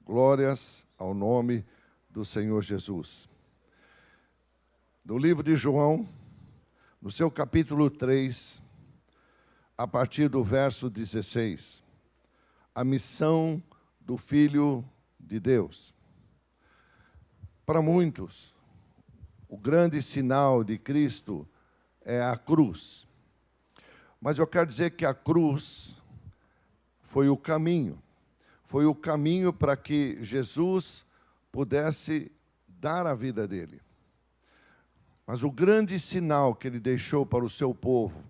Glórias ao nome do Senhor Jesus. No livro de João, no seu capítulo 3, a partir do verso 16, a missão do Filho de Deus. Para muitos, o grande sinal de Cristo é a cruz. Mas eu quero dizer que a cruz foi o caminho. Foi o caminho para que Jesus pudesse dar a vida dele. Mas o grande sinal que ele deixou para o seu povo,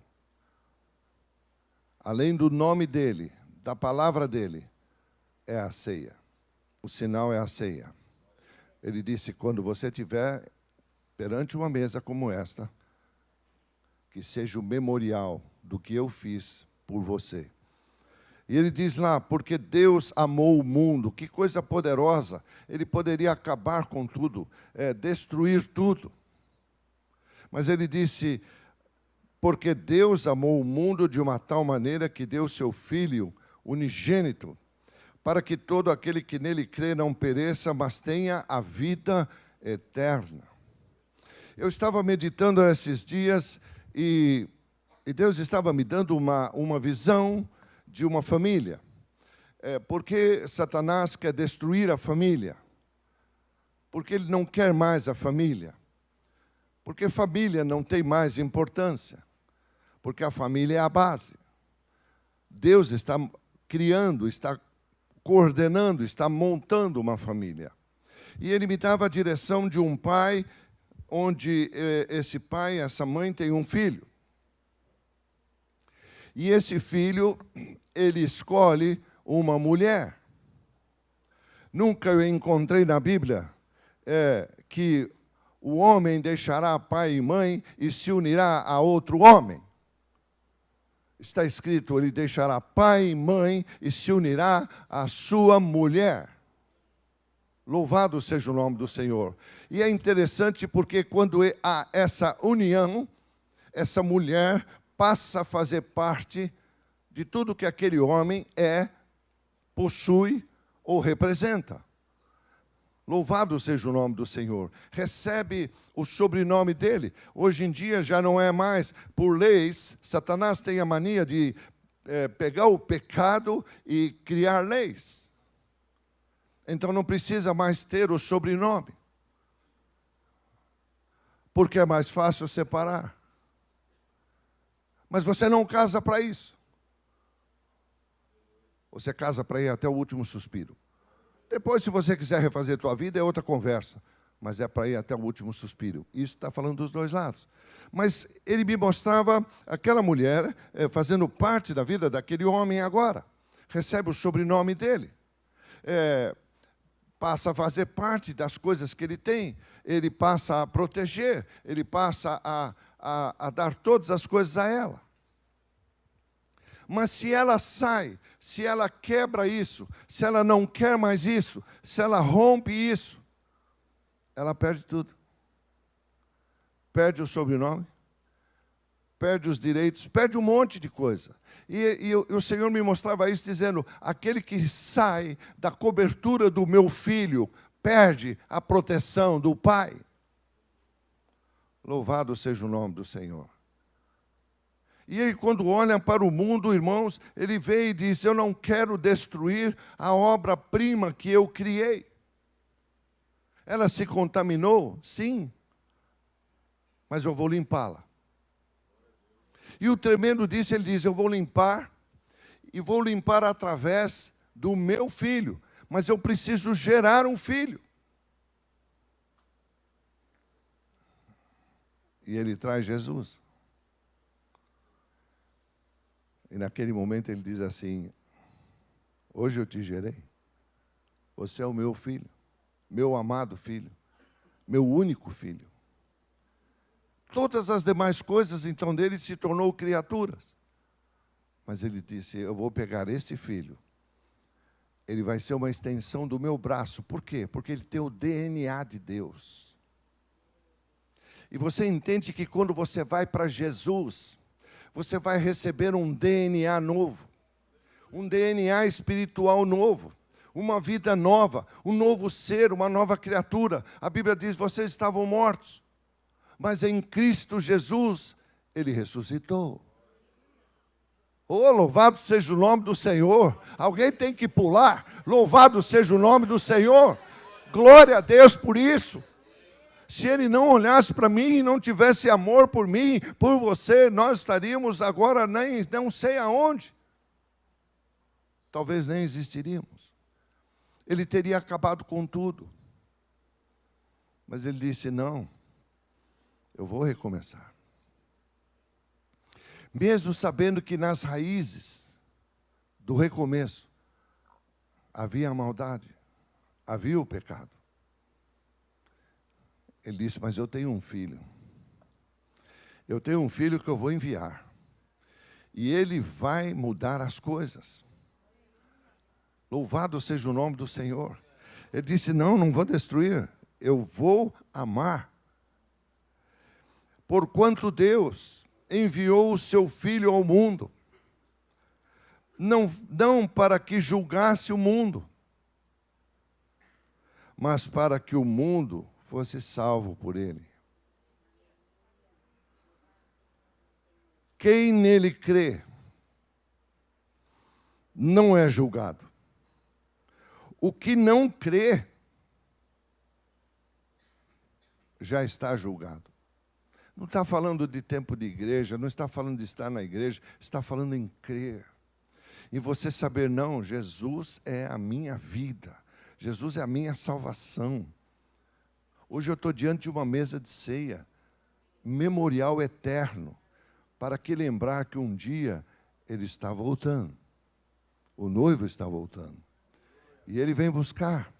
além do nome dele, da palavra dele, é a ceia. O sinal é a ceia. Ele disse, quando você estiver perante uma mesa como esta, que seja o memorial do que eu fiz por você. E ele diz lá, porque Deus amou o mundo, que coisa poderosa, ele poderia acabar com tudo, destruir tudo. Mas ele disse, porque Deus amou o mundo de uma tal maneira que deu seu Filho unigênito, para que todo aquele que nele crê não pereça, mas tenha a vida eterna. Eu estava meditando esses dias e Deus estava me dando uma visão de uma família. Porque Satanás quer destruir a família? Porque ele não quer mais a família. Porque família não tem mais importância. Porque a família é a base. Deus está criando, está coordenando, está montando uma família. E ele me dava a direção de um pai, onde esse pai, essa mãe tem um filho. E esse filho, ele escolhe uma mulher. Nunca eu encontrei na Bíblia que o homem deixará pai e mãe e se unirá a outro homem. Está escrito, ele deixará pai e mãe e se unirá à sua mulher. Louvado seja o nome do Senhor. E é interessante porque quando há essa união, essa mulher passa a fazer parte de tudo que aquele homem possui ou representa. Louvado seja o nome do Senhor. Recebe o sobrenome dele. Hoje em dia já não é mais por leis. Satanás tem a mania de pegar o pecado e criar leis. Então não precisa mais ter o sobrenome. Porque é mais fácil separar. Mas você não casa para isso. Você casa para ir até o último suspiro. Depois, se você quiser refazer a tua vida, é outra conversa. Mas é para ir até o último suspiro. Isso está falando dos dois lados. Mas ele me mostrava aquela mulher fazendo parte da vida daquele homem agora. Recebe o sobrenome dele. Passa a fazer parte das coisas que ele tem. Ele passa a proteger. Ele passa a dar todas as coisas a ela. Mas se ela sai, se ela quebra isso, se ela não quer mais isso, se ela rompe isso, ela perde tudo. Perde o sobrenome, perde os direitos, perde um monte de coisa. E o Senhor me mostrava isso dizendo, aquele que sai da cobertura do meu filho, perde a proteção do pai. Louvado seja o nome do Senhor. E aí, quando olha para o mundo, irmãos, ele vê e diz, eu não quero destruir a obra-prima que eu criei. Ela se contaminou? Sim. Mas eu vou limpá-la. E o tremendo disso, ele diz, eu vou limpar, e vou limpar através do meu filho. Mas eu preciso gerar um filho. E ele traz Jesus. E naquele momento ele diz assim, hoje eu te gerei. Você é o meu filho, meu amado filho, meu único filho. Todas as demais coisas, então, dele se tornou criaturas. Mas ele disse, eu vou pegar esse filho. Ele vai ser uma extensão do meu braço. Por quê? Porque ele tem o DNA de Deus. E você entende que quando você vai para Jesus, você vai receber um DNA novo, um DNA espiritual novo, uma vida nova, um novo ser, uma nova criatura. A Bíblia diz, vocês estavam mortos, mas em Cristo Jesus, Ele ressuscitou. Oh, louvado seja o nome do Senhor. Alguém tem que pular. Louvado seja o nome do Senhor. Glória a Deus por isso. Se Ele não olhasse para mim e não tivesse amor por mim, por você, nós estaríamos agora nem não sei aonde. Talvez nem existiríamos. Ele teria acabado com tudo. Mas Ele disse, não, eu vou recomeçar. Mesmo sabendo que nas raízes do recomeço havia a maldade, havia o pecado. Ele disse, mas eu tenho um filho. Eu tenho um filho que eu vou enviar. E ele vai mudar as coisas. Louvado seja o nome do Senhor. Ele disse, não vou destruir, eu vou amar. Porquanto Deus enviou o seu Filho ao mundo, não para que julgasse o mundo, mas para que o mundo fosse salvo por Ele. Quem nele crê, não é julgado. O que não crê, já está julgado. Não está falando de tempo de igreja, não está falando de estar na igreja, está falando em crer. E você saber, não, Jesus é a minha vida, Jesus é a minha salvação. Hoje eu estou diante de uma mesa de ceia, memorial eterno, para que lembrar que um dia Ele está voltando, o noivo está voltando, e Ele vem buscar.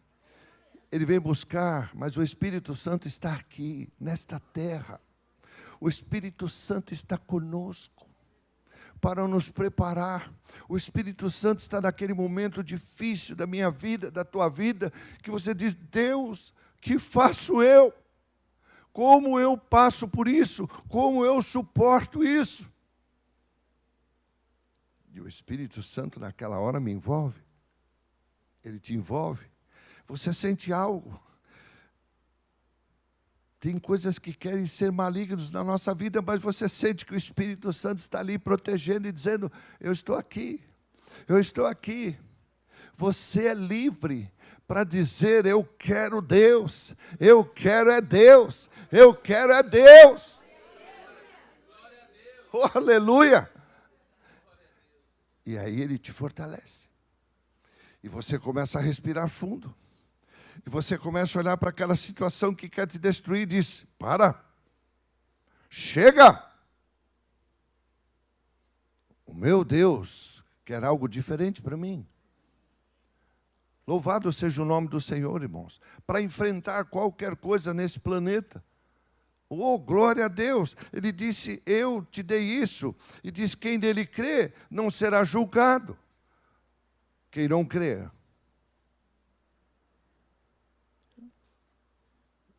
Ele vem buscar, mas o Espírito Santo está aqui, nesta terra. O Espírito Santo está conosco para nos preparar. O Espírito Santo está naquele momento difícil da minha vida, da tua vida, que você diz, Deus, que faço eu? Como eu passo por isso? Como eu suporto isso? E o Espírito Santo naquela hora me envolve. Ele te envolve. Você sente algo. Tem coisas que querem ser malignos na nossa vida, mas você sente que o Espírito Santo está ali protegendo e dizendo, eu estou aqui, eu estou aqui. Você é livre para dizer, eu quero Deus, eu quero é Deus, eu quero é Deus. Oh, aleluia! E aí Ele te fortalece. E você começa a respirar fundo. E você começa a olhar para aquela situação que quer te destruir e diz, para, chega. O meu Deus quer algo diferente para mim. Louvado seja o nome do Senhor, irmãos. Para enfrentar qualquer coisa nesse planeta. Oh, glória a Deus. Ele disse, eu te dei isso. E diz, quem dele crê, não será julgado. Quem não crer,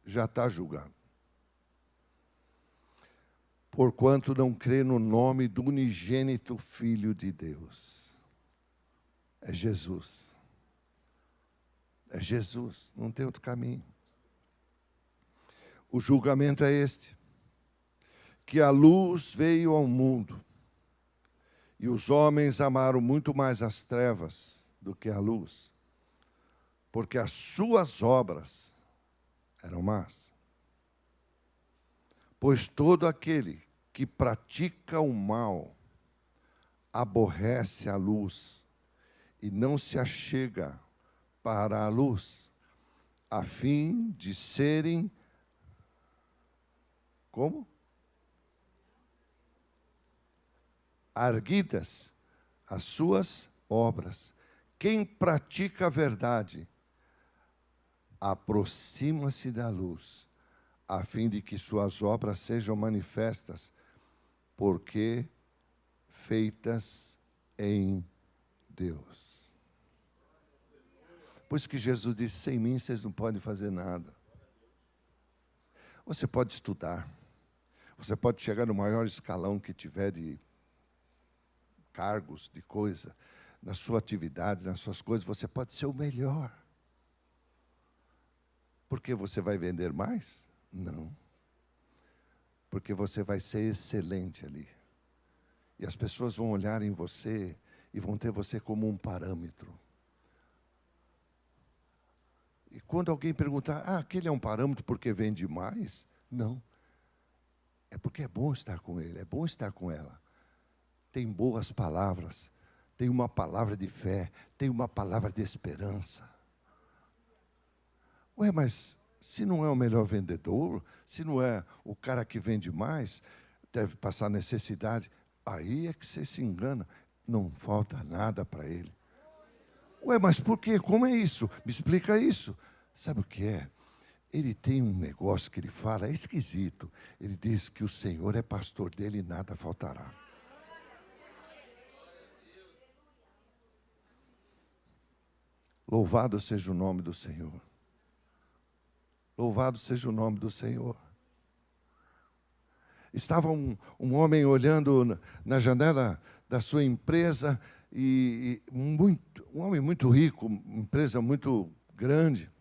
já está julgado. Porquanto não crê no nome do unigênito Filho de Deus. É Jesus. É Jesus, não tem outro caminho. O julgamento é este, que a luz veio ao mundo, e os homens amaram muito mais as trevas do que a luz, porque as suas obras eram más. Pois todo aquele que pratica o mal aborrece a luz e não se achega para a luz, a fim de serem como? Arguidas as suas obras. Quem pratica a verdade aproxima-se da luz, a fim de que suas obras sejam manifestas, porque feitas em Deus. Por isso que Jesus disse, sem mim vocês não podem fazer nada. Você pode estudar, você pode chegar no maior escalão que tiver de cargos, de coisa, na sua atividade, nas suas coisas, você pode ser o melhor. Porque você vai vender mais? Não. Porque você vai ser excelente ali. E as pessoas vão olhar em você e vão ter você como um parâmetro. E quando alguém perguntar, aquele é um parâmetro porque vende mais? Não. É porque é bom estar com ele, é bom estar com ela. Tem boas palavras, tem uma palavra de fé, tem uma palavra de esperança. Ué, mas se não é o melhor vendedor, se não é o cara que vende mais, deve passar necessidade, aí é que você se engana, não falta nada para ele. Ué, mas por quê? Como é isso? Me explica isso. Sabe o que é? Ele tem um negócio que ele fala, é esquisito. Ele diz que o Senhor é pastor dele e nada faltará. Louvado seja o nome do Senhor. Louvado seja o nome do Senhor. Estava um homem olhando na janela da sua empresa, um homem muito rico, uma empresa muito grande.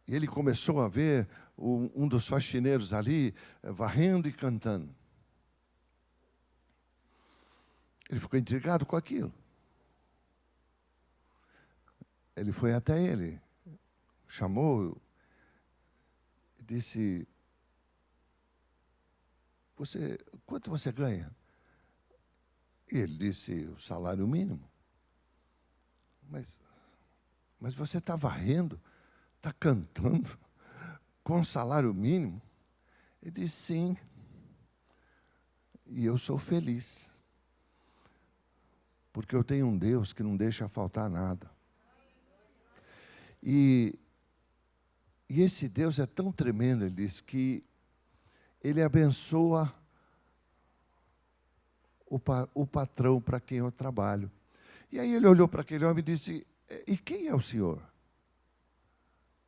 E ele começou a ver um dos faxineiros ali, varrendo e cantando. Ele ficou intrigado com aquilo. Ele foi até ele, chamou, e disse, quanto você ganha? E ele disse, o salário mínimo. Mas você está varrendo, está cantando, com salário mínimo? Ele disse, sim. E eu sou feliz. Porque eu tenho um Deus que não deixa faltar nada. E esse Deus é tão tremendo, ele diz, que ele abençoa o patrão para quem eu trabalho. E aí ele olhou para aquele homem e disse, e quem é o senhor?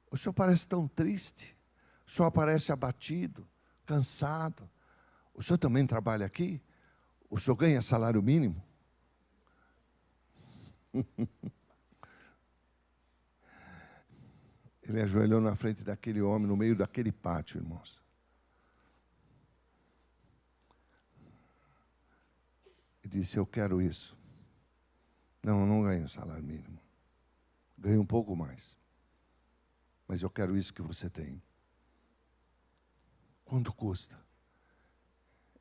O senhor parece tão triste, o senhor parece abatido, cansado. O senhor também trabalha aqui? O senhor ganha salário mínimo? Ele ajoelhou na frente daquele homem, no meio daquele pátio, irmãos. E disse, eu quero isso. Não, eu não ganho salário mínimo. Ganho um pouco mais. Mas eu quero isso que você tem. Quanto custa?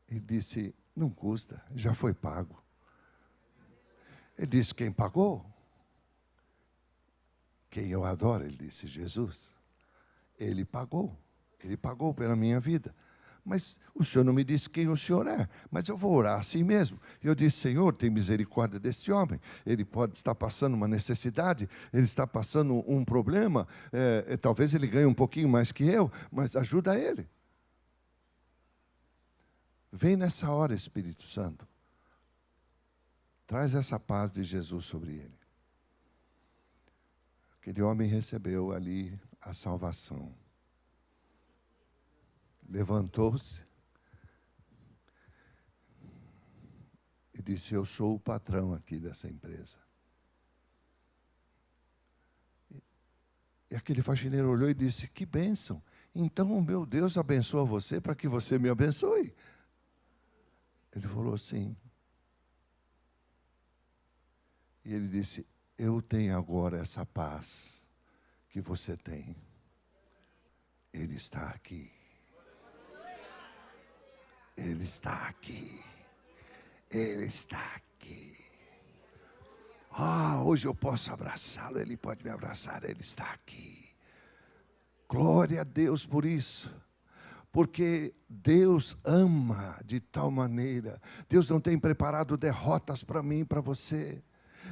Ele disse, não custa, já foi pago. Ele disse, quem pagou? Quem eu adoro, ele disse, Jesus. Ele pagou pela minha vida. Mas o Senhor não me disse quem o Senhor é, mas eu vou orar assim mesmo. Eu disse, Senhor, tem misericórdia desse homem. Ele pode estar passando uma necessidade, ele está passando um problema, talvez ele ganhe um pouquinho mais que eu, mas ajuda ele. Vem nessa hora, Espírito Santo. Traz essa paz de Jesus sobre ele. Aquele homem recebeu ali a salvação. Levantou-se e disse, eu sou o patrão aqui dessa empresa. E aquele faxineiro olhou e disse, que bênção. Então o meu Deus abençoa você para que você me abençoe. Ele falou, sim. E ele disse, eu tenho agora essa paz que você tem. Ele está aqui. Ele está aqui. Ele está aqui. Hoje eu posso abraçá-lo, ele pode me abraçar, ele está aqui. Glória a Deus por isso. Porque Deus ama de tal maneira. Deus não tem preparado derrotas para mim e para você.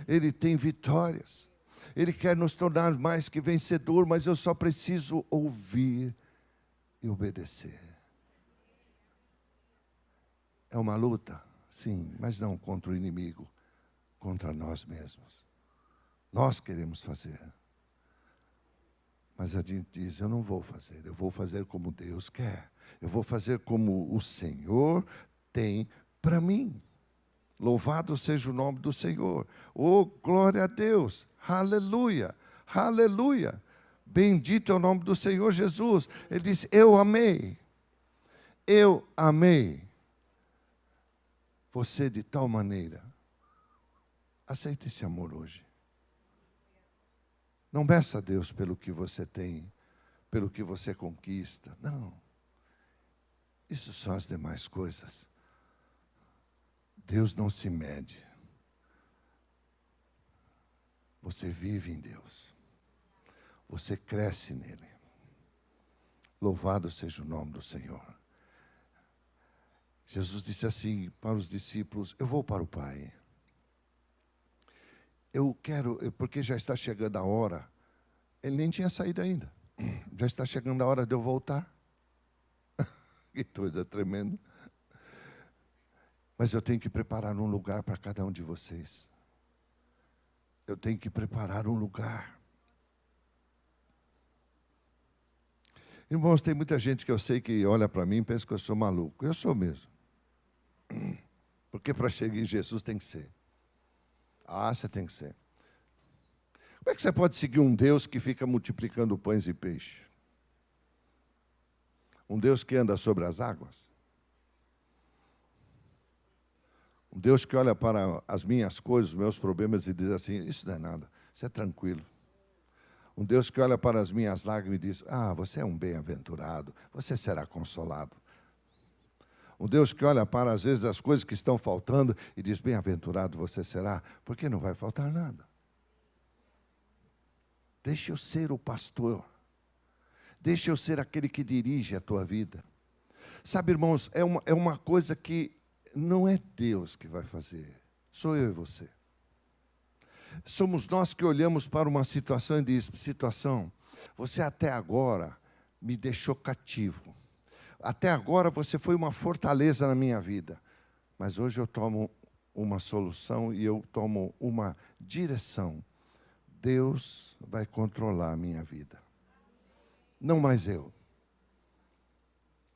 Ele tem vitórias. Ele quer nos tornar mais que vencedor, mas eu só preciso ouvir e obedecer. É uma luta, sim, mas não contra o inimigo, contra nós mesmos. Nós queremos fazer. Mas a gente diz, eu não vou fazer, eu vou fazer como Deus quer. Eu vou fazer como o Senhor tem para mim. Louvado seja o nome do Senhor. Oh, glória a Deus. Aleluia. Aleluia. Bendito é o nome do Senhor Jesus. Ele disse: eu amei. Eu amei você de tal maneira. Aceite esse amor hoje. Não peça a Deus pelo que você tem, pelo que você conquista. Não. Isso são as demais coisas. Deus não se mede. Você vive em Deus. Você cresce nele. Louvado seja o nome do Senhor. Jesus disse assim para os discípulos: eu vou para o Pai. Eu quero, porque já está chegando a hora. Ele nem tinha saído ainda. Já está chegando a hora de eu voltar. Que coisa tremenda. Mas eu tenho que preparar um lugar para cada um de vocês. Eu tenho que preparar um lugar. Irmãos, tem muita gente que eu sei que olha para mim e pensa que eu sou maluco. Eu sou mesmo. Porque para chegar em Jesus tem que ser. Ah, você tem que ser. Como é que você pode seguir um Deus que fica multiplicando pães e peixes? Um Deus que anda sobre as águas? Um Deus que olha para as minhas coisas, os meus problemas e diz assim: isso não é nada, isso é tranquilo. Um Deus que olha para as minhas lágrimas e diz: ah, você é um bem-aventurado, você será consolado. Um Deus que olha para, às vezes, as coisas que estão faltando e diz: bem-aventurado você será, porque não vai faltar nada. Deixa eu ser o pastor. Deixa eu ser aquele que dirige a tua vida. Sabe, irmãos, é uma coisa que não é Deus que vai fazer. Sou eu e você. Somos nós que olhamos para uma situação e diz: situação, você até agora me deixou cativo. Até agora você foi uma fortaleza na minha vida. Mas hoje eu tomo uma solução e eu tomo uma direção. Deus vai controlar a minha vida. Não mais eu.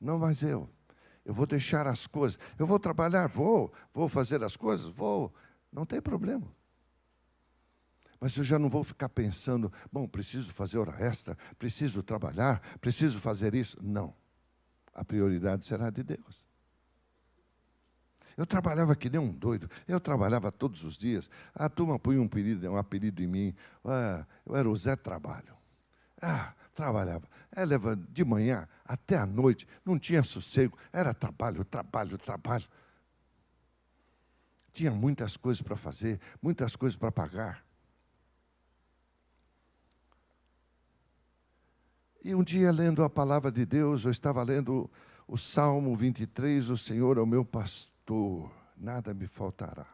Não mais eu. Eu vou deixar as coisas. Eu vou trabalhar, vou fazer as coisas, vou. Não tem problema. Mas eu já não vou ficar pensando: bom, preciso fazer hora extra, preciso trabalhar, preciso fazer isso. Não. A prioridade será de Deus. Eu trabalhava que nem um doido. Eu trabalhava todos os dias. A turma punha um apelido em mim. Eu era o Zé Trabalho. Trabalhava. Leva de manhã até a noite. Não tinha sossego. Era trabalho, trabalho, trabalho. Tinha muitas coisas para fazer, muitas coisas para pagar. E um dia, lendo a palavra de Deus, eu estava lendo o Salmo 23, o Senhor é o meu pastor, nada me faltará.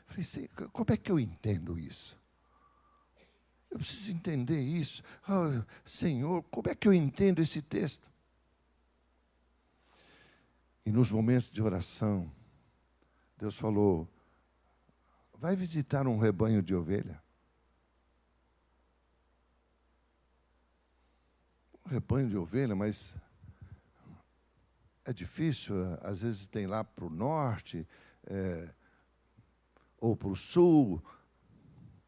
Falei: como é que eu entendo isso? Eu preciso entender isso. Senhor, como é que eu entendo esse texto? E nos momentos de oração, Deus falou: vai visitar um rebanho de ovelha. Um rebanho de ovelha, mas é difícil. Às vezes tem lá para o norte, ou para o sul.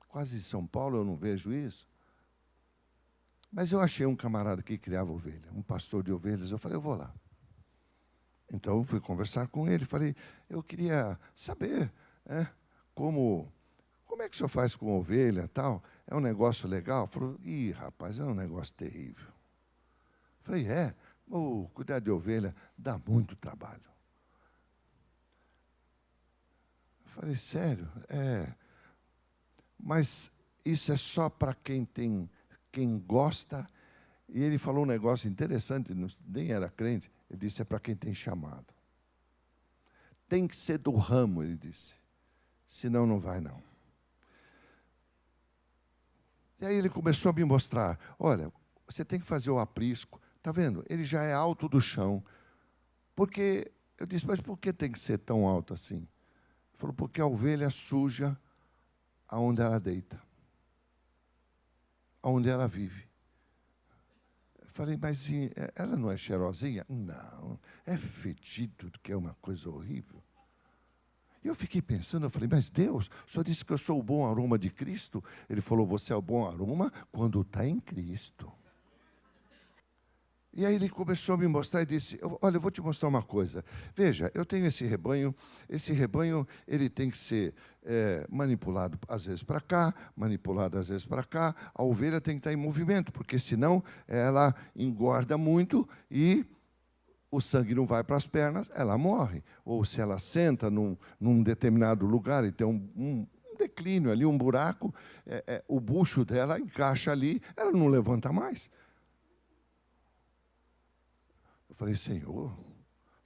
Quase em São Paulo eu não vejo isso. Mas eu achei um camarada que criava ovelha, um pastor de ovelhas. Eu falei: eu vou lá. Então eu fui conversar com ele. Falei: eu queria saber, como é que o senhor faz com ovelha e tal? É um negócio legal? Falou: ih, rapaz, é um negócio terrível. Falei: cuidar de ovelha dá muito trabalho. Falei: sério? Mas isso é só para quem gosta. E ele falou um negócio interessante, nem era crente. Ele disse: é para quem tem chamado. Tem que ser do ramo, ele disse. Senão não vai, não. E aí ele começou a me mostrar: olha, você tem que fazer o aprisco. Está vendo? Ele já é alto do chão. Porque, eu disse: mas por que tem que ser tão alto assim? Ele falou: porque a ovelha suja aonde ela deita. Aonde ela vive. Eu falei: mas ela não é cheirosinha? Não, é fedido, que é uma coisa horrível. E eu fiquei pensando, eu falei, mas Deus, o Senhor disse que eu sou o bom aroma de Cristo. Ele falou, você é o bom aroma quando está em Cristo. E aí ele começou a me mostrar e disse, olha, eu vou te mostrar uma coisa. Veja, eu tenho esse rebanho ele tem que ser manipulado às vezes para cá, manipulado às vezes para cá. A ovelha tem que estar em movimento, porque senão ela engorda muito e o sangue não vai para as pernas, ela morre. Ou se ela senta num determinado lugar e tem um declínio ali, um buraco, o bucho dela encaixa ali, ela não levanta mais. Eu falei, Senhor,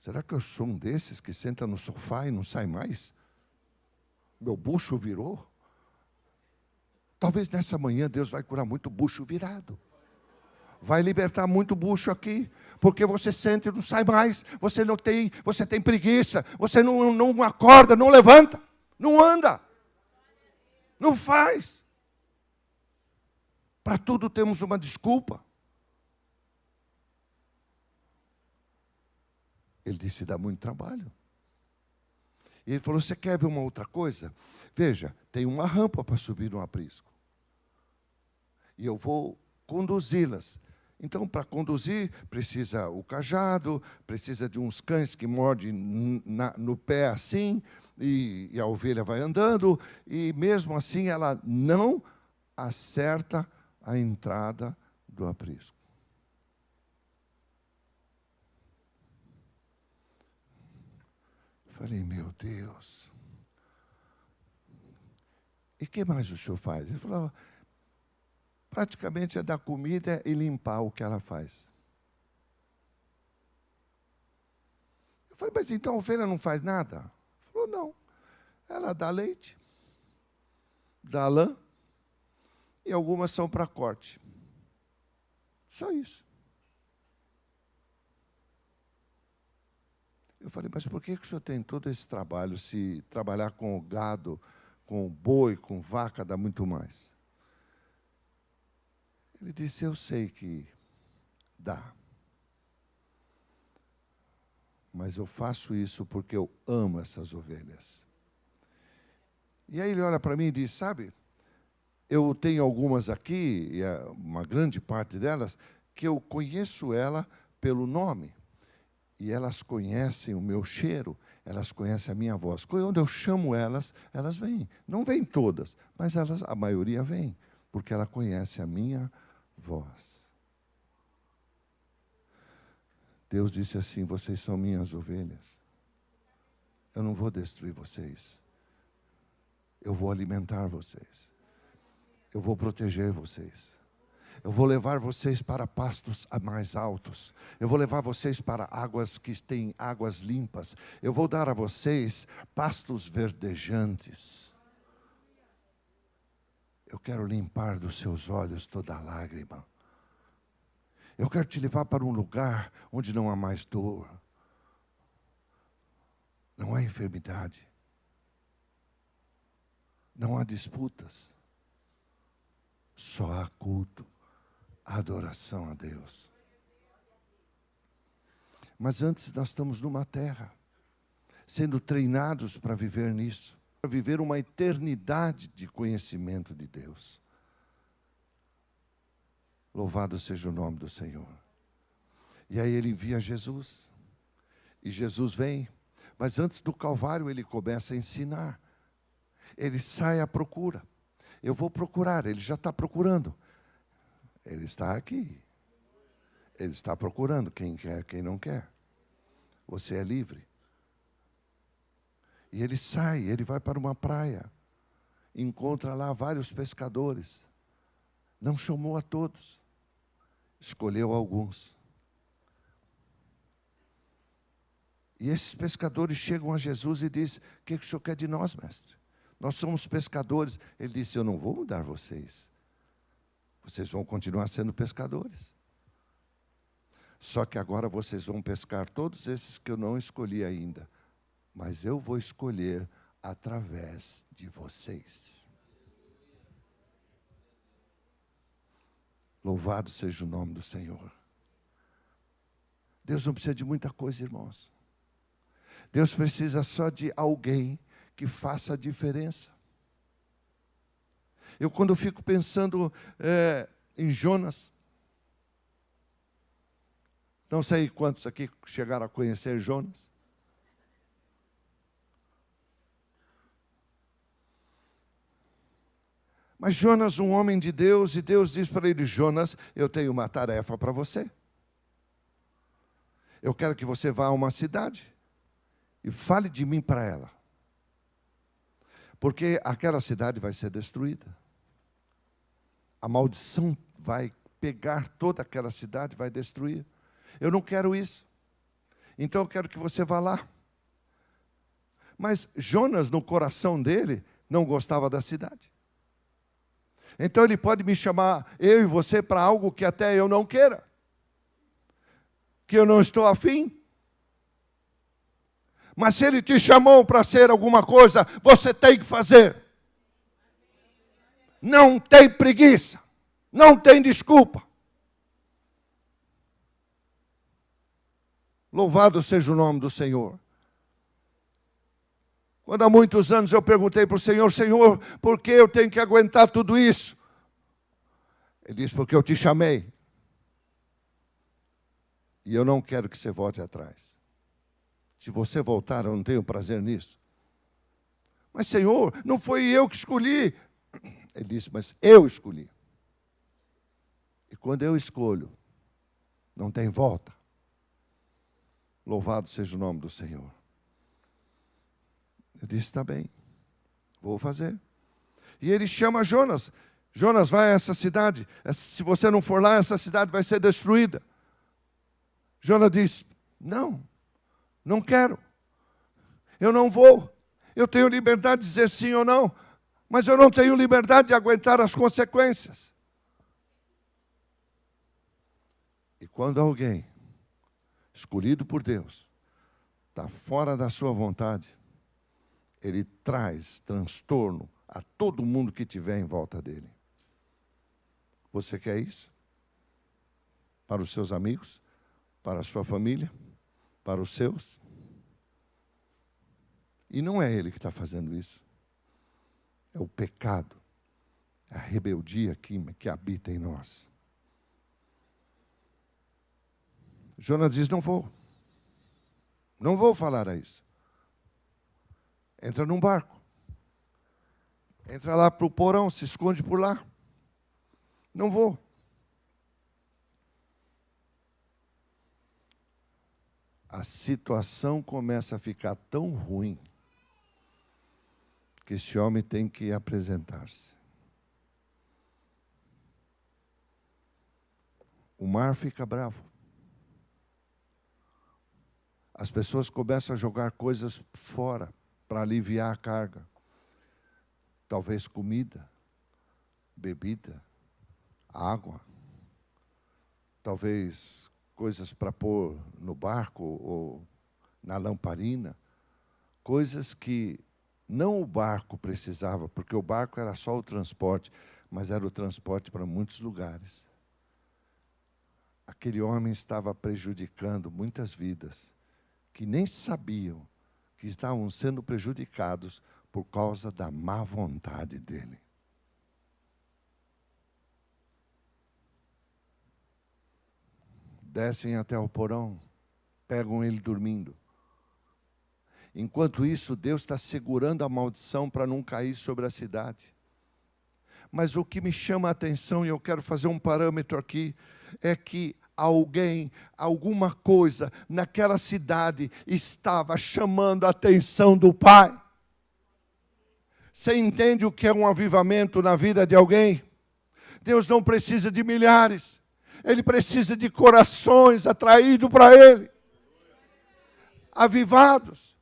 será que eu sou um desses que senta no sofá e não sai mais? Meu bucho virou? Talvez nessa manhã Deus vai curar muito bucho virado. Vai libertar muito bucho aqui, porque você sente e não sai mais, você tem preguiça, você não acorda, não levanta, não anda, não faz. Para tudo temos uma desculpa. Ele disse, dá muito trabalho. E ele falou, você quer ver uma outra coisa? Veja, tem uma rampa para subir no aprisco. E eu vou conduzi-las. Então, para conduzir, precisa o cajado, precisa de uns cães que mordem no pé assim, e a ovelha vai andando, e mesmo assim ela não acerta a entrada do aprisco. Falei, meu Deus. E o que mais o senhor faz? Ele falou, praticamente é dar comida e limpar o que ela faz. Eu falei, mas então a ovelha não faz nada? Ele falou, não. Ela dá leite, dá lã, e algumas são para corte. Só isso. Eu falei, mas por que o senhor tem todo esse trabalho, se trabalhar com o gado, com o boi, com vaca, dá muito mais? Ele disse, eu sei que dá. Mas eu faço isso porque eu amo essas ovelhas. E aí ele olha para mim e diz, sabe, eu tenho algumas aqui, e uma grande parte delas, que eu conheço ela pelo nome. E elas conhecem o meu cheiro, elas conhecem a minha voz. Quando eu chamo elas, elas vêm. Não vêm todas, mas a maioria vem, porque ela conhece a minha voz. Deus disse assim, vocês são minhas ovelhas. Eu não vou destruir vocês. Eu vou alimentar vocês. Eu vou proteger vocês. Eu vou levar vocês para pastos mais altos. Eu vou levar vocês para águas que têm águas limpas. Eu vou dar a vocês pastos verdejantes. Eu quero limpar dos seus olhos toda lágrima. Eu quero te levar para um lugar onde não há mais dor. Não há enfermidade. Não há disputas. Só há culto. Adoração a Deus. Mas antes nós estamos numa terra, sendo treinados para viver nisso, para viver uma eternidade de conhecimento de Deus. Louvado seja o nome do Senhor. E aí ele envia Jesus, e Jesus vem, mas antes do Calvário ele começa a ensinar. Ele sai à procura. Eu vou procurar, ele já está procurando. Ele está aqui. Ele está procurando quem quer, quem não quer. Você é livre. E ele sai, ele vai para uma praia. Encontra lá vários pescadores. Não chamou a todos. Escolheu alguns. E esses pescadores chegam a Jesus e dizem, o que o senhor quer de nós, mestre? Nós somos pescadores. Ele disse, eu não vou mudar vocês. Vocês vão continuar sendo pescadores. Só que agora vocês vão pescar todos esses que eu não escolhi ainda. Mas eu vou escolher através de vocês. Louvado seja o nome do Senhor. Deus não precisa de muita coisa, irmãos. Deus precisa só de alguém que faça a diferença. Eu, quando fico pensando em Jonas, não sei quantos aqui chegaram a conhecer Jonas. Mas Jonas, um homem de Deus, e Deus diz para ele: Jonas, eu tenho uma tarefa para você. Eu quero que você vá a uma cidade e fale de mim para ela. Porque aquela cidade vai ser destruída. A maldição vai pegar toda aquela cidade, vai destruir. Eu não quero isso. Então eu quero que você vá lá. Mas Jonas, no coração dele, não gostava da cidade. Então ele pode me chamar, eu e você, para algo que até eu não queira. Que eu não estou afim. Mas se ele te chamou para ser alguma coisa, você tem que fazer. Não tem preguiça. Não tem desculpa. Louvado seja o nome do Senhor. Quando há muitos anos eu perguntei para o Senhor: Senhor, por que eu tenho que aguentar tudo isso? Ele disse: porque eu te chamei. E eu não quero que você volte atrás. Se você voltar, eu não tenho prazer nisso. Mas Senhor, não foi eu que escolhi. Ele disse: mas eu escolhi. E quando eu escolho, não tem volta. Louvado seja o nome do Senhor. Eu disse: está bem, vou fazer. E ele chama Jonas. Jonas, vai a essa cidade. Se você não for lá, essa cidade vai ser destruída. Jonas diz: não, não quero. Eu não vou. Eu tenho liberdade de dizer sim ou não, mas eu não tenho liberdade de aguentar as consequências. E quando alguém escolhido por Deus está fora da sua vontade, ele traz transtorno a todo mundo que estiver em volta dele. Você quer isso? Para os seus amigos? Para a sua família? Para os seus? E não é ele que está fazendo isso. É o pecado, a rebeldia que habita em nós. Jonas diz: não vou. Não vou falar a isso. Entra num barco. Entra lá para o porão, se esconde por lá. Não vou. A situação começa a ficar tão ruim que esse homem tem que apresentar-se. O mar fica bravo. As pessoas começam a jogar coisas fora para aliviar a carga. Talvez comida, bebida, água. Talvez coisas para pôr no barco ou na lamparina. Coisas que não o barco precisava, porque o barco era só o transporte, mas era o transporte para muitos lugares. Aquele homem estava prejudicando muitas vidas que nem sabiam que estavam sendo prejudicados por causa da má vontade dele. Descem até o porão, pegam ele dormindo. Enquanto isso, Deus está segurando a maldição para não cair sobre a cidade. Mas o que me chama a atenção, e eu quero fazer um parâmetro aqui, é que alguém, alguma coisa naquela cidade estava chamando a atenção do Pai. Você entende o que é um avivamento na vida de alguém? Deus não precisa de milhares. Ele precisa de corações atraídos para Ele. Avivados,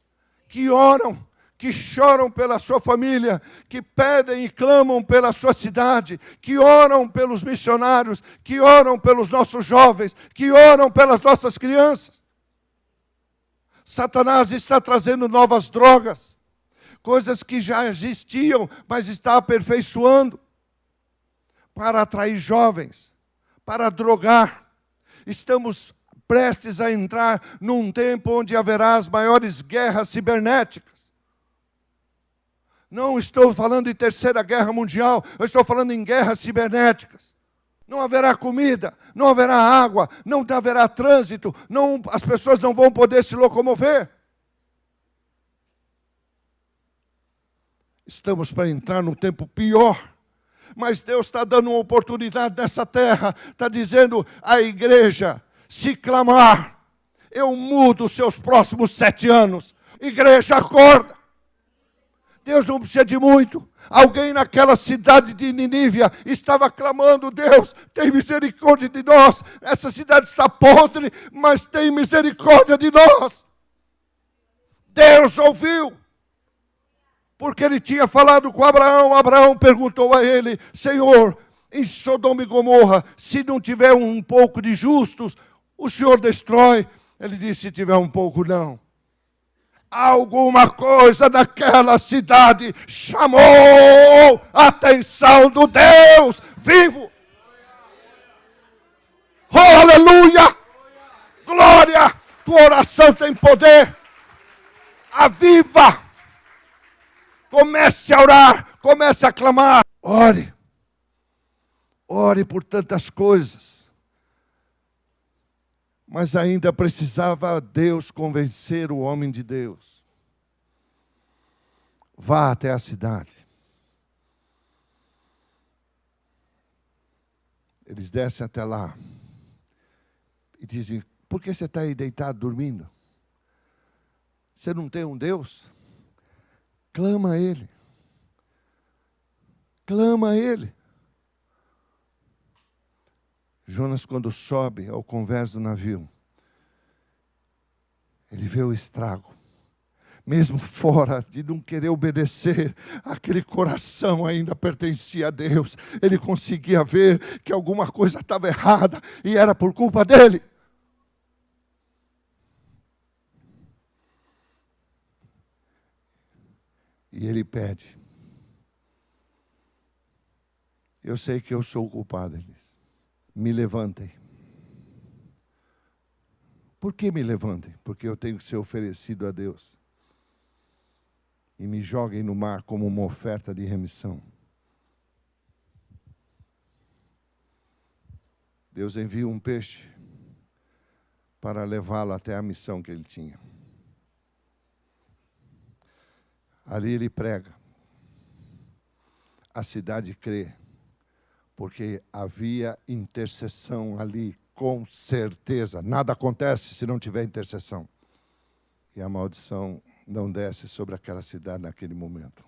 que oram, que choram pela sua família, que pedem e clamam pela sua cidade, que oram pelos missionários, que oram pelos nossos jovens, que oram pelas nossas crianças. Satanás está trazendo novas drogas, coisas que já existiam, mas está aperfeiçoando, para atrair jovens, para drogar. Estamos prestes a entrar num tempo onde haverá as maiores guerras cibernéticas. Não estou falando de terceira guerra mundial, eu estou falando em guerras cibernéticas. Não haverá comida, não haverá água, não haverá trânsito, as pessoas não vão poder se locomover. Estamos para entrar num tempo pior. Mas Deus está dando uma oportunidade nessa terra. Está dizendo à igreja, se clamar, eu mudo os seus próximos 7 anos. Igreja, acorda. Deus não precisa de muito. Alguém naquela cidade de Ninívia estava clamando, Deus, tem misericórdia de nós. Essa cidade está podre, mas tem misericórdia de nós. Deus ouviu. Porque ele tinha falado com Abraão. Abraão perguntou a ele, Senhor, em Sodoma e Gomorra, se não tiver um pouco de justos, o Senhor destrói. Ele disse, se tiver um pouco, não. Alguma coisa naquela cidade chamou a atenção do Deus vivo. Oh, aleluia! Glória! Tua oração tem poder. Aviva! Comece a orar, comece a clamar. Ore. Ore por tantas coisas. Mas ainda precisava Deus convencer o homem de Deus. Vá até a cidade. Eles descem até lá. E dizem, por que você está aí deitado, dormindo? Você não tem um Deus? Clama a Ele. Clama a Ele. Jonas, quando sobe ao convés do navio, ele vê o estrago. Mesmo fora de não querer obedecer, aquele coração ainda pertencia a Deus. Ele conseguia ver que alguma coisa estava errada e era por culpa dele. E ele pede. Eu sei que eu sou o culpado, ele diz. Me levantem. Por que me levantem? Porque eu tenho que ser oferecido a Deus. E me joguem no mar como uma oferta de remissão. Deus envia um peixe para levá-lo até a missão que ele tinha. Ali ele prega. A cidade crê. Porque havia intercessão ali, com certeza. Nada acontece se não tiver intercessão. E a maldição não desce sobre aquela cidade naquele momento.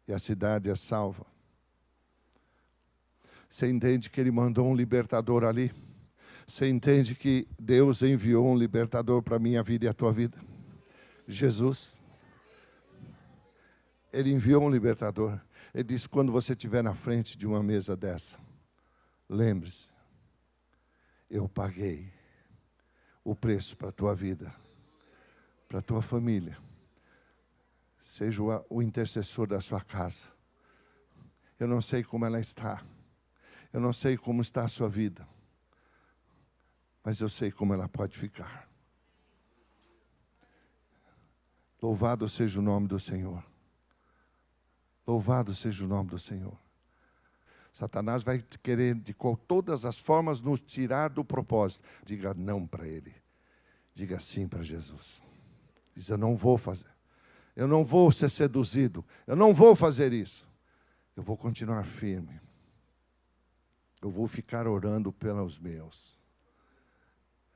E a cidade é salva. Você entende que ele mandou um libertador ali? Você entende que Deus enviou um libertador para a minha vida e a tua vida? Jesus. Ele enviou um libertador. Ele disse, quando você estiver na frente de uma mesa dessa, lembre-se, eu paguei o preço para a tua vida, para a tua família. Seja o intercessor da sua casa. Eu não sei como ela está. Eu não sei como está a sua vida. Mas eu sei como ela pode ficar. Louvado seja o nome do Senhor. Louvado seja o nome do Senhor. Satanás vai querer de todas as formas nos tirar do propósito. Diga não para ele. Diga sim para Jesus. Diz, eu não vou fazer. Eu não vou ser seduzido. Eu não vou fazer isso. Eu vou continuar firme. Eu vou ficar orando pelos meus.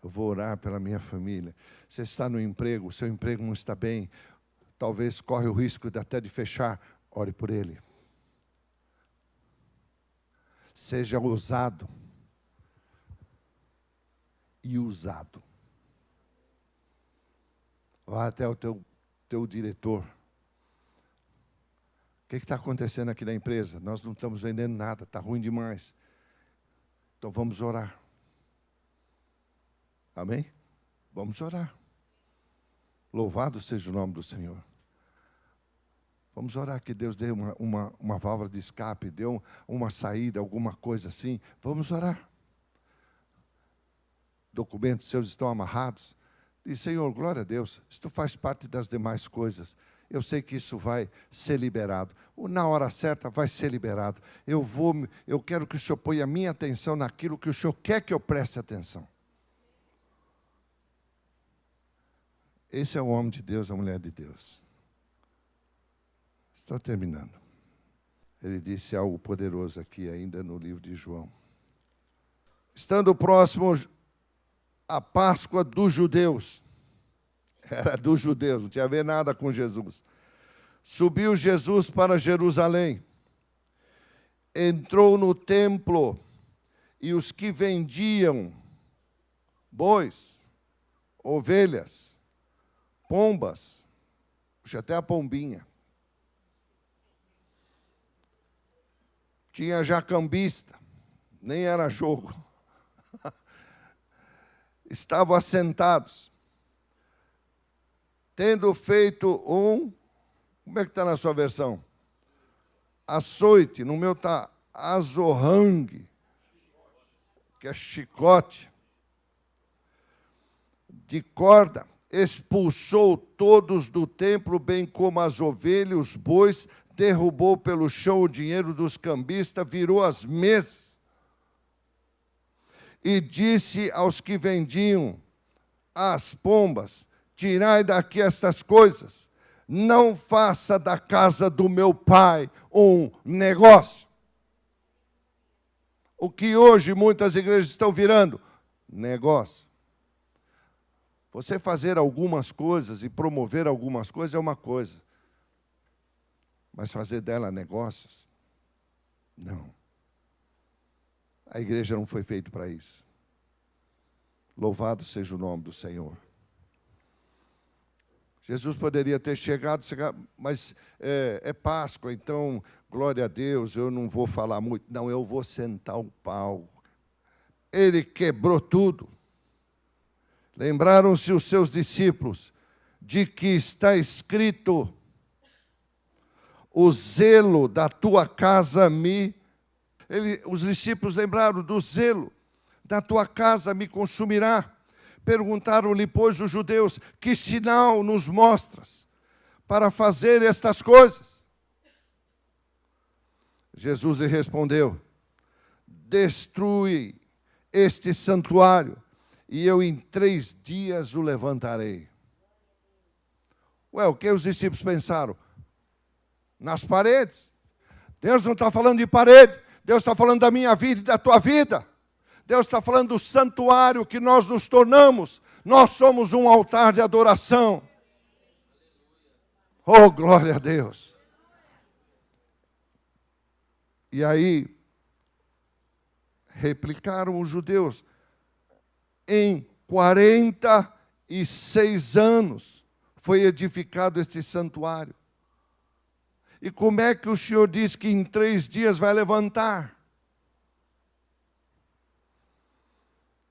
Eu vou orar pela minha família. Você está no emprego, o seu emprego não está bem. Talvez corre o risco até de fechar. Ore por ele. Seja ousado e usado. Vá até o teu diretor. O que está acontecendo aqui na empresa? Nós não estamos vendendo nada, está ruim demais. Então vamos orar. Amém? Vamos orar. Louvado seja o nome do Senhor. Vamos orar que Deus dê uma válvula de escape, dê uma saída, alguma coisa assim. Vamos orar. Documentos seus estão amarrados. Diz, Senhor, glória a Deus, isto faz parte das demais coisas. Eu sei que isso vai ser liberado. Na hora certa vai ser liberado. Eu quero que o Senhor ponha a minha atenção naquilo que o Senhor quer que eu preste atenção. Esse é o homem de Deus, a mulher de Deus. Estou terminando. Ele disse algo poderoso aqui ainda no livro de João. Estando próximo à Páscoa dos judeus, era dos judeus, não tinha a ver nada com Jesus. Subiu Jesus para Jerusalém, entrou no templo, e os que vendiam bois, ovelhas, pombas, puxa, até a pombinha, tinha já cambista, nem era jogo, estavam assentados, tendo feito como é que está na sua versão? Açoite, no meu está azorrangue, que é chicote, de corda, expulsou todos do templo, bem como as ovelhas, os bois, derrubou pelo chão o dinheiro dos cambistas, virou as mesas, e disse aos que vendiam as pombas: tirai daqui estas coisas, não faça da casa do meu pai um negócio. O que hoje muitas igrejas estão virando? Negócio. Você fazer algumas coisas e promover algumas coisas é uma coisa, mas fazer dela negócios, não. A igreja não foi feita para isso. Louvado seja o nome do Senhor. Jesus poderia ter chegado, mas é Páscoa, então, glória a Deus, eu não vou falar muito. Não, eu vou sentar o pau. Ele quebrou tudo. Lembraram-se os seus discípulos de que está escrito: o zelo da tua casa os discípulos lembraram do zelo da tua casa me consumirá. Perguntaram-lhe, pois, os judeus: que sinal nos mostras para fazer estas coisas? Jesus lhe respondeu: destrui este santuário, e eu em 3 dias o levantarei. O que os discípulos pensaram? Nas paredes. Deus não está falando de parede, Deus está falando da minha vida e da tua vida. Deus está falando do santuário que nós nos tornamos. Nós somos um altar de adoração. Oh, glória a Deus. E aí, replicaram os judeus: em 46 anos foi edificado este santuário. E como é que o Senhor diz que em 3 dias vai levantar?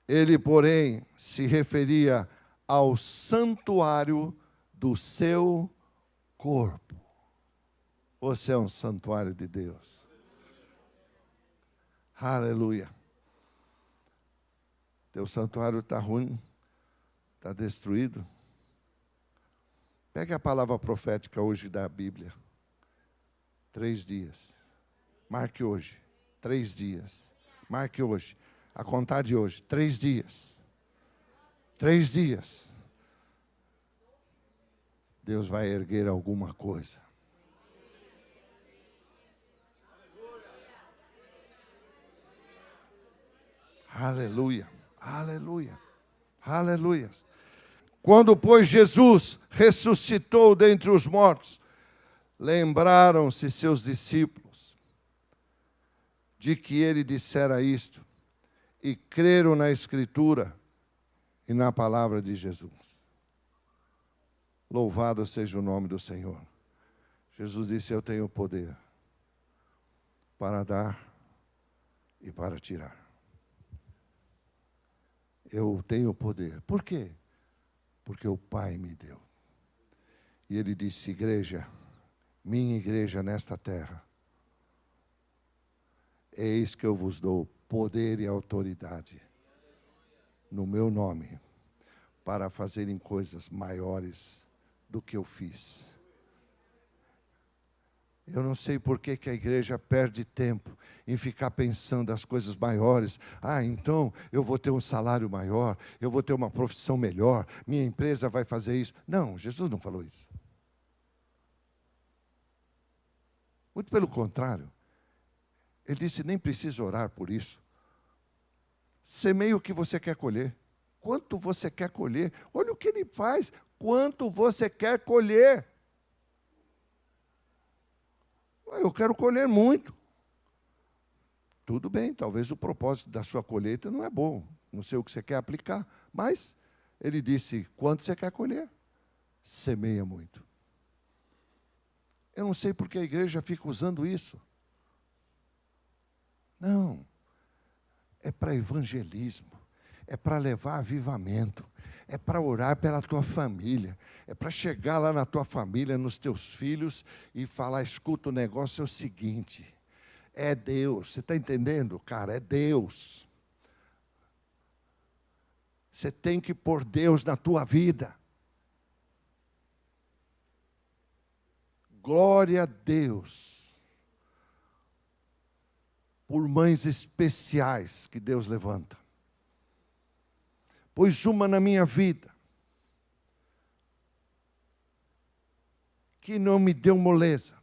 Ele, porém, se referia ao santuário do seu corpo. Você é um santuário de Deus. Aleluia. Teu santuário está ruim, está destruído. Pegue a palavra profética hoje da Bíblia. 3 dias. Marque hoje. 3 dias. Marque hoje. A contar de hoje, 3 dias. 3 dias. Deus vai erguer alguma coisa. Aleluia, aleluia, aleluia. Quando, pois, Jesus ressuscitou dentre os mortos, lembraram-se seus discípulos de que ele dissera isto, e creram na Escritura e na palavra de Jesus. Louvado seja o nome do Senhor. Jesus disse: eu tenho poder para dar e para tirar. Eu tenho poder. Por quê? Porque o Pai me deu. E ele disse: igreja, minha igreja nesta terra, eis que eu vos dou poder e autoridade no meu nome para fazerem coisas maiores do que eu fiz Eu não sei por que a igreja perde tempo em ficar pensando as coisas maiores. Ah, então eu vou ter um salário maior, eu vou ter uma profissão melhor, minha empresa vai fazer isso. Não, Jesus não falou isso. Muito pelo contrário. Ele disse, nem precisa orar por isso. Semeie o que você quer colher. Quanto você quer colher? Olha o que ele faz. Quanto você quer colher? Eu quero colher muito. Tudo bem, talvez o propósito da sua colheita não é bom. Não sei o que você quer aplicar. Mas ele disse, quanto você quer colher? Semeia muito. Eu não sei porque a igreja fica usando isso. Não. É para evangelismo. É para levar avivamento. É para orar pela tua família. É para chegar lá na tua família, nos teus filhos e falar, escuta, o negócio é o seguinte. É Deus. Você está entendendo, cara? É Deus. Você tem que pôr Deus na tua vida. Glória a Deus. Por mães especiais que Deus levanta. Pôs uma na minha vida, que não me deu moleza.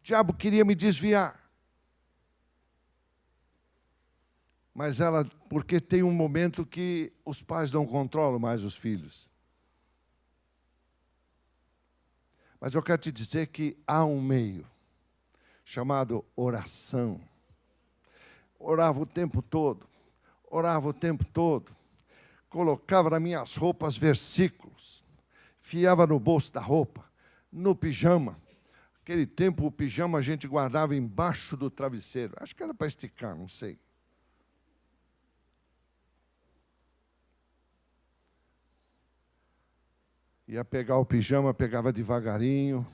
O diabo queria me desviar. Mas ela, porque tem um momento que os pais não controlam mais os filhos. Mas eu quero te dizer que há um meio, chamado oração. Orava o tempo todo, orava o tempo todo. Colocava nas minhas roupas versículos, enfiava no bolso da roupa, no pijama. Naquele tempo o pijama a gente guardava embaixo do travesseiro. Acho que era para esticar, não sei. Ia pegar o pijama, pegava devagarinho.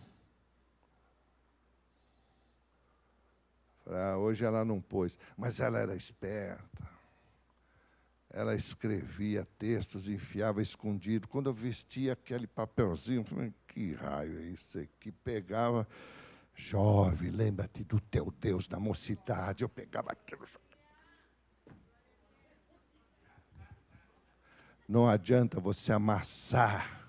Hoje ela não pôs, mas ela era esperta. Ela escrevia textos, enfiava escondido. Quando eu vestia aquele papelzinho, eu falei, que raio é isso aqui? Pegava, jovem, lembra-te do teu Deus na mocidade. Eu pegava aquilo. Não adianta você amassar,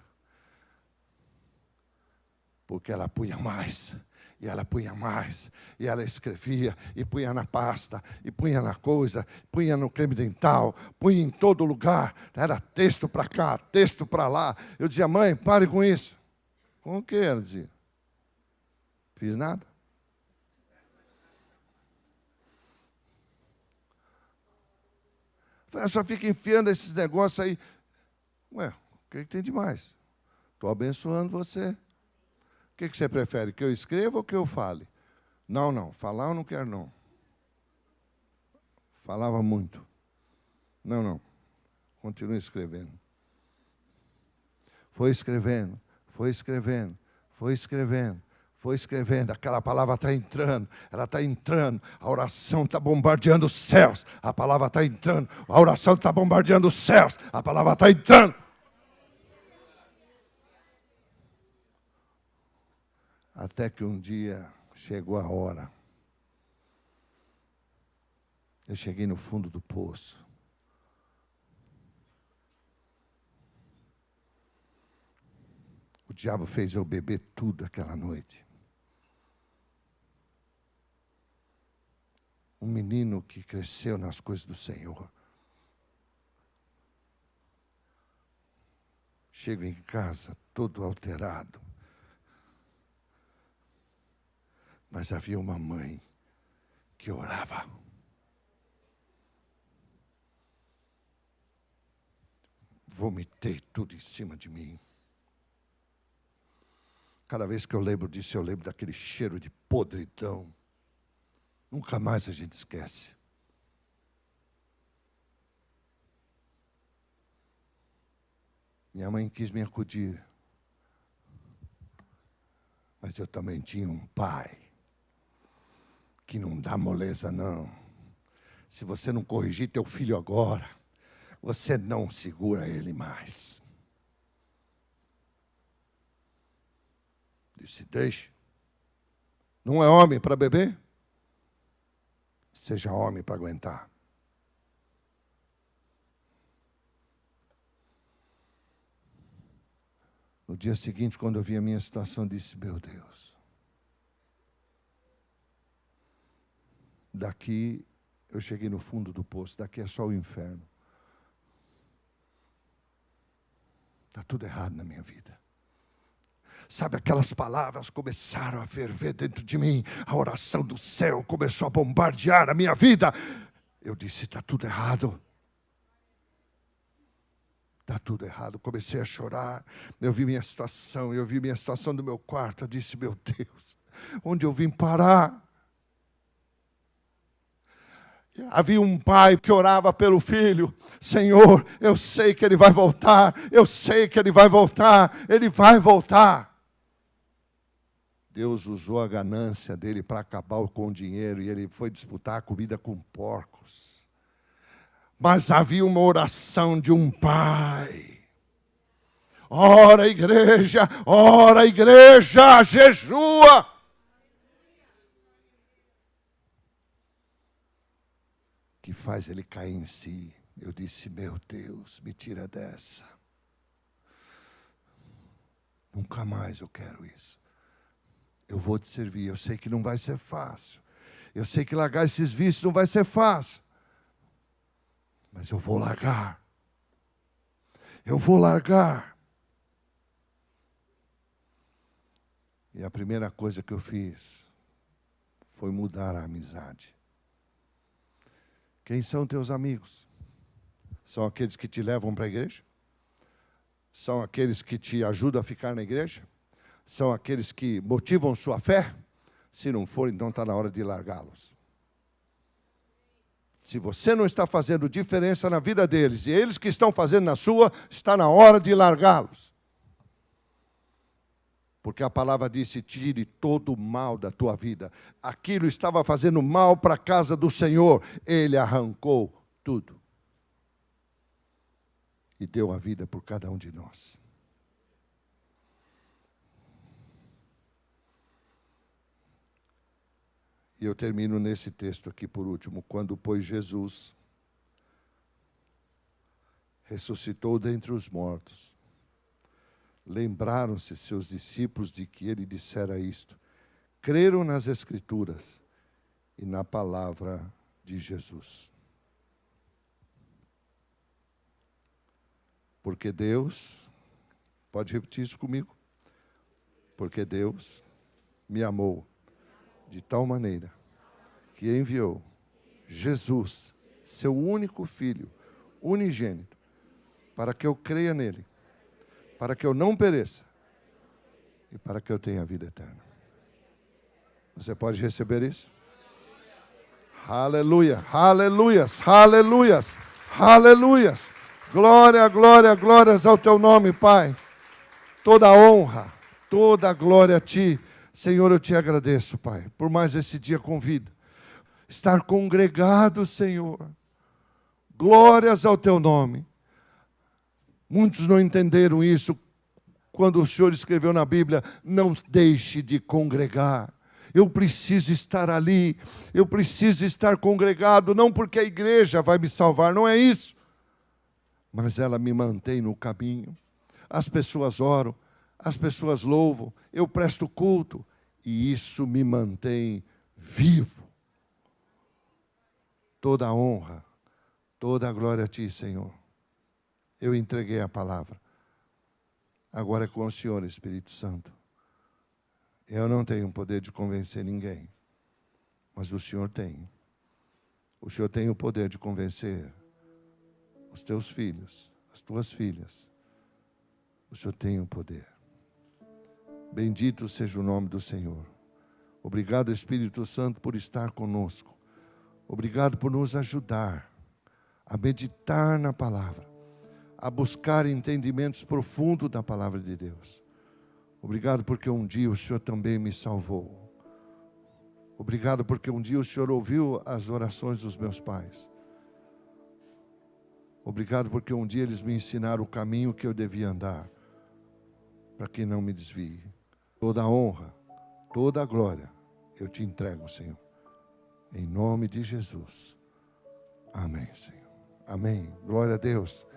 porque ela punha mais. E ela punha mais, e ela escrevia, e punha na pasta, e punha na coisa, punha no creme dental, punha em todo lugar. Era texto para cá, texto para lá. Eu dizia, mãe, pare com isso. Com o que? Ela dizia. Fiz nada. Ela só fica enfiando esses negócios aí. Ué, o que tem de mais? Estou abençoando você. O que você prefere, que eu escreva ou que eu fale? Não, falar eu não quero não. Falava muito. Não, continue escrevendo. Foi escrevendo, foi escrevendo, foi escrevendo, foi escrevendo. Aquela palavra está entrando, ela está entrando. A oração está bombardeando os céus. A palavra está entrando, a oração está bombardeando os céus. A palavra está entrando. Até que um dia chegou a hora. Eu cheguei no fundo do poço. O diabo fez eu beber tudo aquela noite. Um menino que cresceu nas coisas do Senhor. Chego em casa todo alterado. Mas havia uma mãe que orava. Vomitei tudo em cima de mim. Cada vez que eu lembro disso, eu lembro daquele cheiro de podridão. Nunca mais a gente esquece. Minha mãe quis me acudir. Mas eu também tinha um pai que não dá moleza, não. Se você não corrigir teu filho agora, você não segura ele mais. Disse, deixe. Não é homem para beber? Seja homem para aguentar. No dia seguinte, quando eu vi a minha situação, disse, meu Deus, daqui eu cheguei no fundo do poço, daqui é só o inferno. Está tudo errado na minha vida. Sabe, aquelas palavras começaram a ferver dentro de mim. A oração do céu começou a bombardear a minha vida. Eu disse, está tudo errado. Está tudo errado. Comecei a chorar. Eu vi minha situação do meu quarto. Eu disse, meu Deus, onde eu vim parar? Havia um pai que orava pelo filho. Senhor, eu sei que ele vai voltar. Eu sei que ele vai voltar. Ele vai voltar. Deus usou a ganância dele para acabar com o dinheiro. E ele foi disputar a comida com porcos. Mas havia uma oração de um pai. Ora, igreja, jejua. Que faz ele cair em si. Eu disse, meu Deus, me tira dessa. Nunca mais eu quero isso. Eu vou te servir, eu sei que não vai ser fácil. Eu sei que largar esses vícios não vai ser fácil. Mas eu vou largar. Eu vou largar. E a primeira coisa que eu fiz foi mudar a amizade. Quem são teus amigos? São aqueles que te levam para a igreja? São aqueles que te ajudam a ficar na igreja? São aqueles que motivam sua fé? Se não for, então está na hora de largá-los. Se você não está fazendo diferença na vida deles, e eles que estão fazendo na sua, está na hora de largá-los. Porque a palavra disse, tire todo o mal da tua vida. Aquilo estava fazendo mal para a casa do Senhor. Ele arrancou tudo. E deu a vida por cada um de nós. E eu termino nesse texto aqui por último. Quando, pois, Jesus ressuscitou dentre os mortos, lembraram-se seus discípulos de que ele dissera isto. Creram nas Escrituras e na palavra de Jesus. Porque Deus, pode repetir isso comigo? Porque Deus me amou de tal maneira que enviou Jesus, seu único Filho, unigênito, para que eu creia nele, para que eu não pereça e para que eu tenha a vida eterna. Você pode receber isso? Aleluia, aleluias, aleluias, aleluias. Glória, glória, glórias ao teu nome, Pai. Toda a honra, toda a glória a ti. Senhor, eu te agradeço, Pai, por mais esse dia com vida. Estar congregado, Senhor. Glórias ao teu nome. Muitos não entenderam isso quando o Senhor escreveu na Bíblia, não deixe de congregar. Eu preciso estar ali, eu preciso estar congregado, não porque a igreja vai me salvar, não é isso. Mas ela me mantém no caminho. As pessoas oram, as pessoas louvam, eu presto culto, e isso me mantém vivo. Toda a honra, toda a glória a ti, Senhor. Eu entreguei a palavra. Agora é com o Senhor, Espírito Santo. Eu não tenho poder de convencer ninguém, mas o Senhor tem. O Senhor tem o poder de convencer os teus filhos, as tuas filhas. O Senhor tem o poder. Bendito seja o nome do Senhor. Obrigado, Espírito Santo, por estar conosco. Obrigado por nos ajudar a meditar na palavra, a buscar entendimentos profundos da palavra de Deus. Obrigado porque um dia o Senhor também me salvou. Obrigado porque um dia o Senhor ouviu as orações dos meus pais. Obrigado porque um dia eles me ensinaram o caminho que eu devia andar, para que não me desvie. Toda a honra, toda a glória eu te entrego, Senhor. Em nome de Jesus. Amém, Senhor. Amém. Glória a Deus.